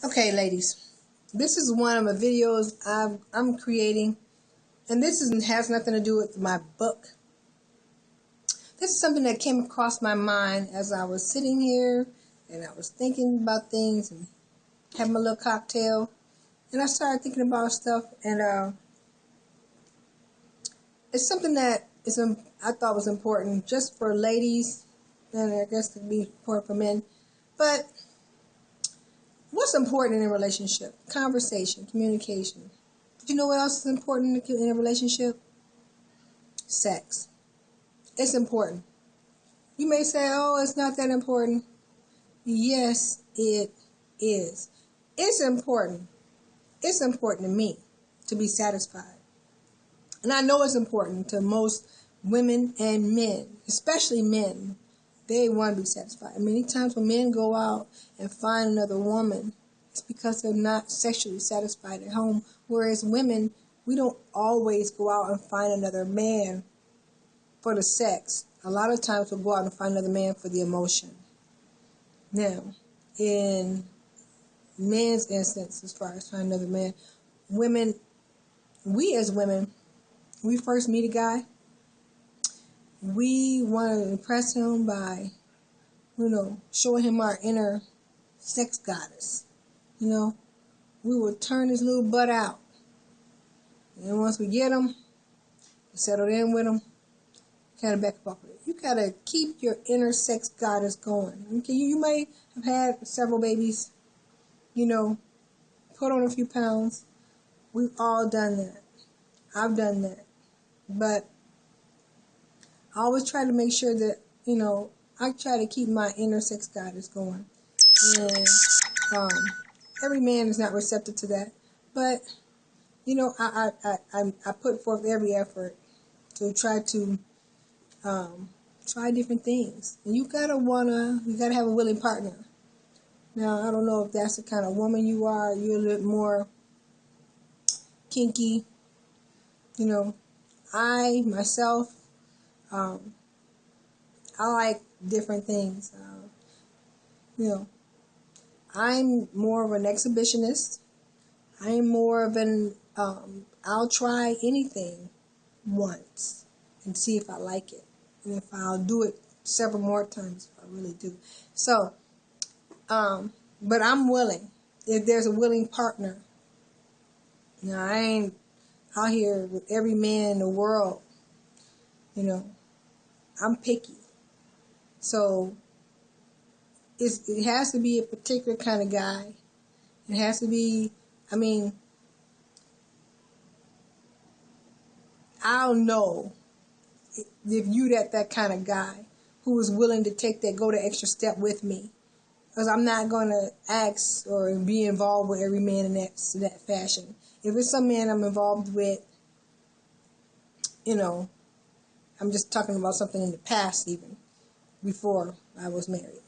Okay, ladies, this is one of the videos I'm creating, and has nothing to do with my book. This is something that came across my mind as I was sitting here and I was thinking about things and having a little cocktail, and I started thinking about stuff, and it's something that I thought was important just for ladies, and I guess could be important for men, but what's important in a relationship? Conversation, communication. But you know what else is important in a relationship? Sex. It's important. You may say, oh, it's not that important. Yes, it is. It's important. It's important to me to be satisfied. And I know it's important to most women and men, especially men. They want to be satisfied. Many times when men go out and find another woman, it's because they're not sexually satisfied at home. Whereas women, we don't always go out and find another man for the sex. A lot of times we'll go out and find another man for the emotion. Now, in men's instance, as far as finding another man, we as women, we first meet a guy, we want to impress him by, showing him our inner sex goddess. We will turn his little butt out. And once we get him, settle in with him, kind of back up off of it. You gotta keep your inner sex goddess going. Okay, you may have had several babies, put on a few pounds. We've all done that. I've done that. But I always try to make sure that, I try to keep my inner sex goddess going. And every man is not receptive to that. But, I put forth every effort to try to try different things. And you gotta have a willing partner. Now, I don't know if that's the kind of woman you are. You're a little more kinky. I, myself, I like different things. I'm more of an exhibitionist. I'm more of I'll try anything once and see if I like it. And if I'll do it several more times if I really do. So, but I'm willing. If there's a willing partner. Now, I ain't out here with every man in the world. I'm picky. So, it has to be a particular kind of guy. It has to be, I'll know if you that kind of guy who is willing to go the extra step with me. Because I'm not going to ask or be involved with every man in that fashion. If it's some man I'm involved with, I'm just talking about something in the past even, before I was married.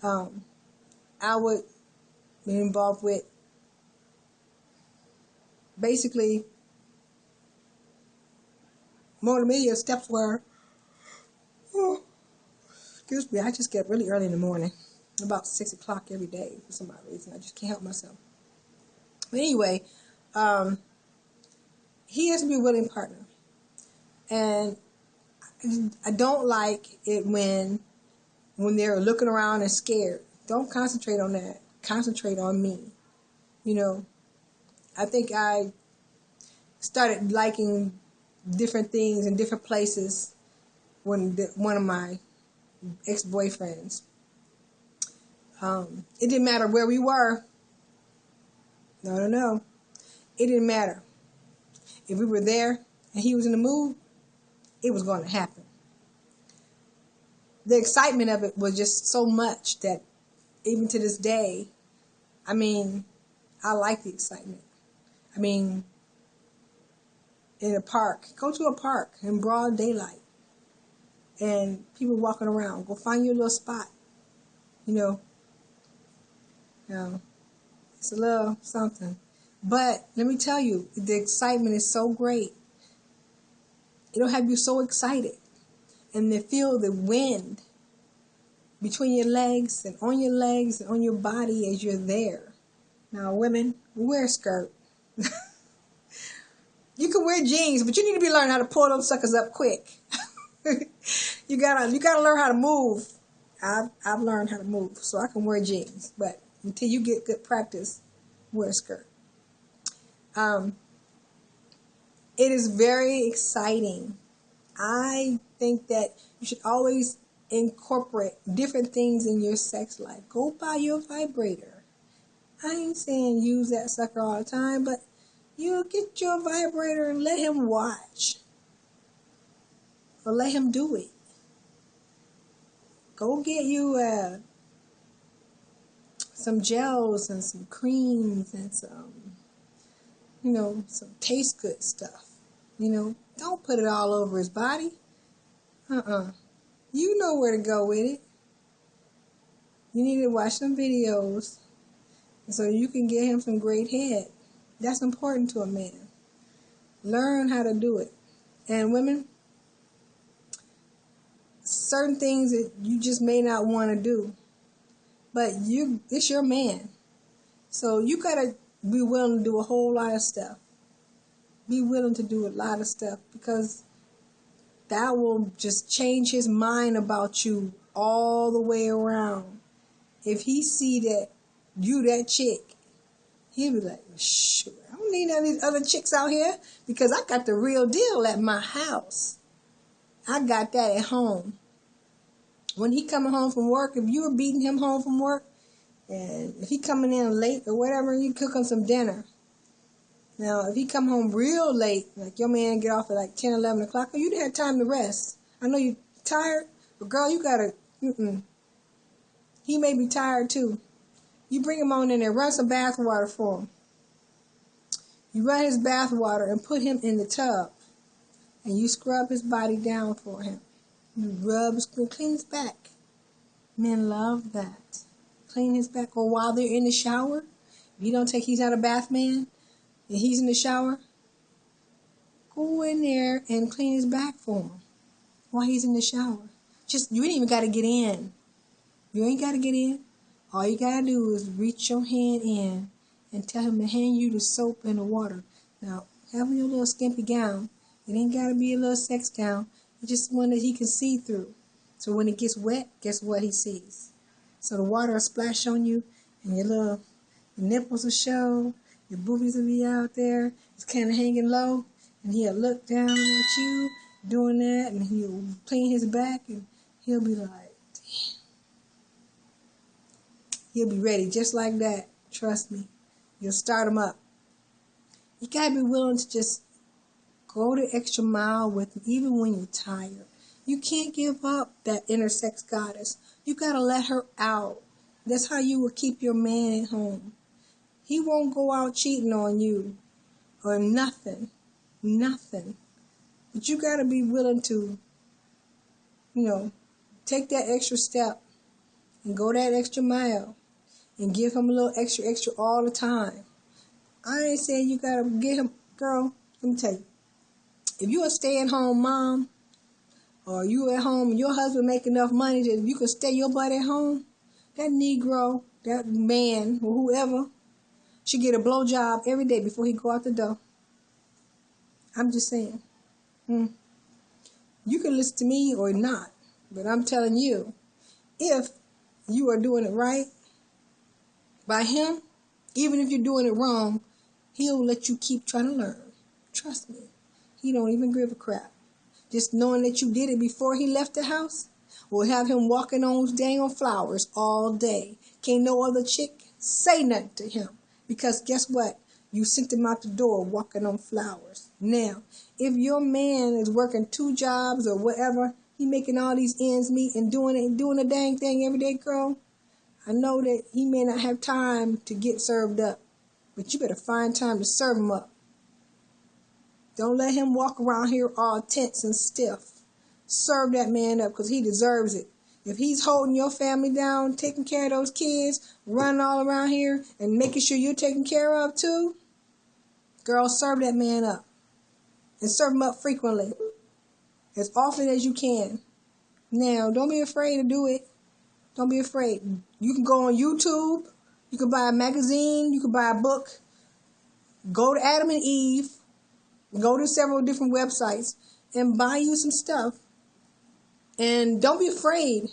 I would be involved with basically more immediate steps where, excuse me, I just get really early in the morning, about 6 o'clock every day for some odd reason. I just can't help myself. But anyway, he has to be a willing partner. And I don't like it when they're looking around and scared. Don't concentrate on that. Concentrate on me. I think I started liking different things in different places when one of my ex-boyfriends. It didn't matter where we were. No. It didn't matter. If we were there and he was in the mood, it was going to happen. The excitement of it was just so much that even to this day, I like the excitement. In a park, go to a park in broad daylight and people walking around. Go find your little spot. It's a little something. But let me tell you, the excitement is so great. It'll have you so excited. And to feel the wind between your legs and on your body as you're there. Now, women, wear a skirt. You can wear jeans, but you need to be learning how to pull those suckers up quick. You gotta learn how to move. I've learned how to move, so I can wear jeans. But until you get good practice, wear a skirt. It is very exciting. I think that you should always incorporate different things in your sex life. Go buy your vibrator. I ain't saying use that sucker all the time, but you get your vibrator and let him watch. Or let him do it. Go get you some gels and some creams and some taste good stuff. Don't put it all over his body. You know where to go with it. You need to watch some videos so you can get him some great head. That's important to a man. Learn how to do it. And women, certain things that you just may not want to do, but it's your man. So you gotta be willing to do a whole lot of stuff. Be willing to do a lot of stuff, because that will just change his mind about you all the way around. If he see that you that chick, he'll be like, shoot, I don't need none of these other chicks out here, because I got the real deal at my house. I got that at home. When he coming home from work, if you were beating him home from work, and if he coming in late or whatever, you cook him some dinner. Now, if he come home real late, like your man get off at like 10, 11 o'clock, you didn't have time to rest. I know you're tired, but girl, you gotta, he may be tired too. You bring him on in there, run some bath water for him. You run his bath water and put him in the tub, and you scrub his body down for him. You rub, clean his back. Men love that. Clean his back. Or while they're in the shower, if he's not a bath man, and he's in the shower, go in there and clean his back for him while he's in the shower. You ain't even got to get in. You ain't got to get in. All you got to do is reach your hand in and tell him to hand you the soap and the water. Now, having your little skimpy gown, it ain't got to be a little sex gown. It's just one that he can see through. So when it gets wet, guess what he sees? So the water will splash on you, and your nipples will show. Your boobies will be out there. It's kind of hanging low. And he'll look down at you doing that. And he'll clean his back. And he'll be like, damn. He'll be ready just like that. Trust me. You'll start him up. You got to be willing to just go the extra mile with him, even when you're tired. You can't give up that inner sex goddess. You got to let her out. That's how you will keep your man at home. He won't go out cheating on you or nothing. But you got to be willing to, take that extra step and go that extra mile and give him a little extra all the time. I ain't saying you got to get him, girl, let me tell you. If you're a stay-at-home mom, or you at home and your husband make enough money that you can stay your butt at home, that Negro, that man, or whoever, should get a blowjob every day before he go out the door. I'm just saying. You can listen to me or not, but I'm telling you, if you are doing it right by him, even if you're doing it wrong, he'll let you keep trying to learn. Trust me. He don't even give a crap. Just knowing that you did it before he left the house will have him walking on dang flowers all day. Can't no other chick say nothing to him. Because guess what? You sent him out the door walking on flowers. Now, if your man is working 2 jobs or whatever, he making all these ends meet and doing the dang thing every day, girl, I know that he may not have time to get served up. But you better find time to serve him up. Don't let him walk around here all tense and stiff. Serve that man up, because he deserves it. If he's holding your family down, taking care of those kids, running all around here, and making sure you're taken care of too, girl, serve that man up. And serve him up frequently. As often as you can. Now, don't be afraid to do it. Don't be afraid. You can go on YouTube. You can buy a magazine. You can buy a book. Go to Adam and Eve. Go to several different websites and buy you some stuff. And don't be afraid,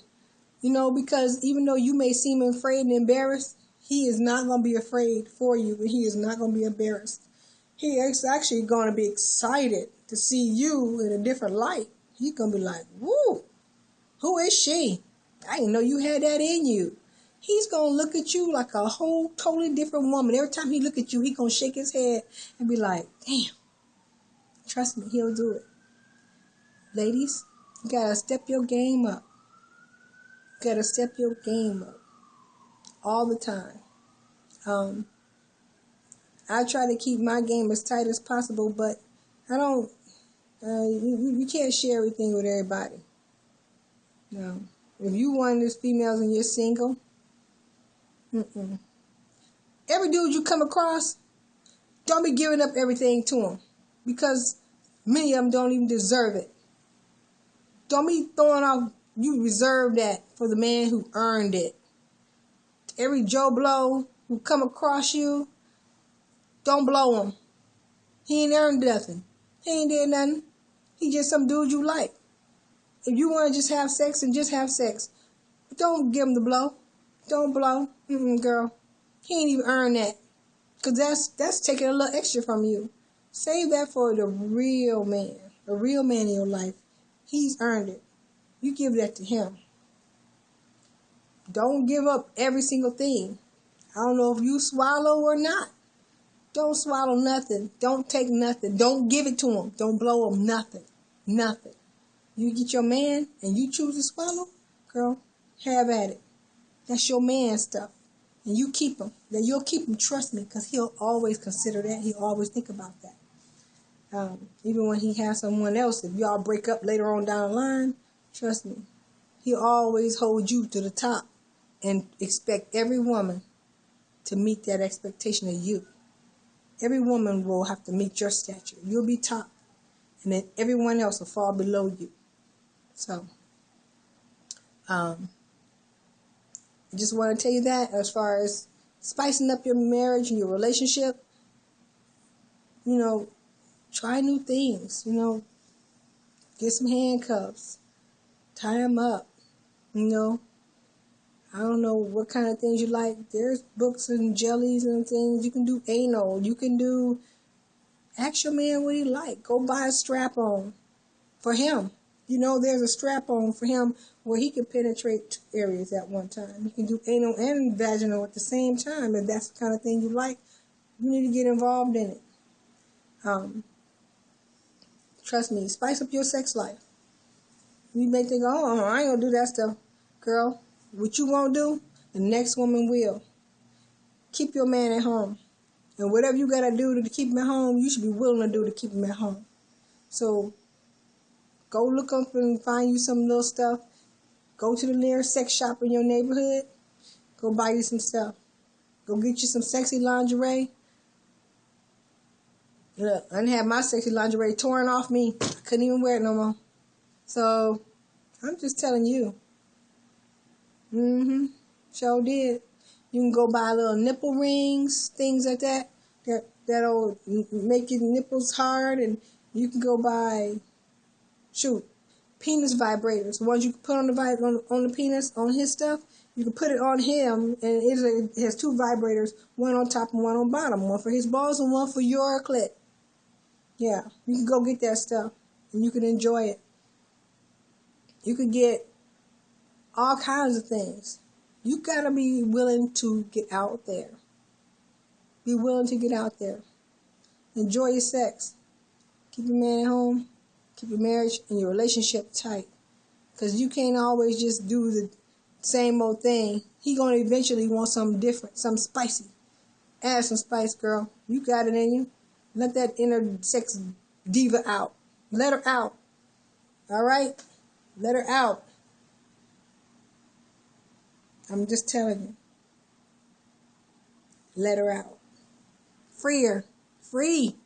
because even though you may seem afraid and embarrassed, he is not going to be afraid for you, and he is not going to be embarrassed. He is actually going to be excited to see you in a different light. He's going to be like, woo, who is she? I didn't know you had that in you. He's going to look at you like a whole totally different woman. Every time he look at you, he's going to shake his head and be like, damn, trust me, he'll do it. Ladies, you got to step your game up. You got to step your game up all the time. I try to keep my game as tight as possible, but I don't, you can't share everything with everybody. No. If you one of these females and you're single, every dude you come across, don't be giving up everything to him, because many of them don't even deserve it. Don't be throwing off, you reserve that for the man who earned it. Every Joe Blow who come across you, don't blow him. He ain't earned nothing. He ain't did nothing. He just some dude you like. If you want to just have sex, and just have sex. Don't give him the blow. Don't blow. Girl. He ain't even earned that. Because that's taking a little extra from you. Save that for the real man. The real man in your life. He's earned it. You give that to him. Don't give up every single thing. I don't know if you swallow or not. Don't swallow nothing. Don't take nothing. Don't give it to him. Don't blow him nothing. Nothing. You get your man and you choose to swallow, girl, have at it. That's your man stuff. And you keep him. Then you'll keep him, trust me, because he'll always consider that. He'll always think about that. Even when he has someone else, if y'all break up later on down the line, trust me, he'll always hold you to the top and expect every woman to meet that expectation of you. Every woman will have to meet your stature. You'll be top, and then everyone else will fall below you. So, I just want to tell you that as far as spicing up your marriage and your relationship, try new things, get some handcuffs, tie them up, I don't know what kind of things you like. There's books and jellies and things. You can do anal. You can do, ask your man what he like. Go buy a strap-on for him. There's a strap-on for him where he can penetrate areas at one time. You can do anal and vaginal at the same time. If that's the kind of thing you like, you need to get involved in it. Trust me, spice up your sex life. You may think, oh, I ain't going to do that stuff. Girl, what you won't do, the next woman will. Keep your man at home. And whatever you got to do to keep him at home, you should be willing to do to keep him at home. So, go look up and find you some little stuff. Go to the nearest sex shop in your neighborhood. Go buy you some stuff. Go get you some sexy lingerie. Look, I didn't have my sexy lingerie torn off me. I couldn't even wear it no more. So, I'm just telling you. Sure did. You can go buy little nipple rings, things like that. That'll make your nipples hard. And you can go buy, penis vibrators. The ones you can put on the penis, on his stuff. You can put it on him, and it has two vibrators, one on top and one on bottom. One for his balls and one for your clit. Yeah, you can go get that stuff, and you can enjoy it. You could get all kinds of things. You got to be willing to get out there. Be willing to get out there. Enjoy your sex. Keep your man at home. Keep your marriage and your relationship tight. Because you can't always just do the same old thing. He going to eventually want something different, something spicy. Add some spice, girl. You got it in you. Let that inner sex diva out. Let her out. All right? Let her out. I'm just telling you. Let her out. Free her. Free.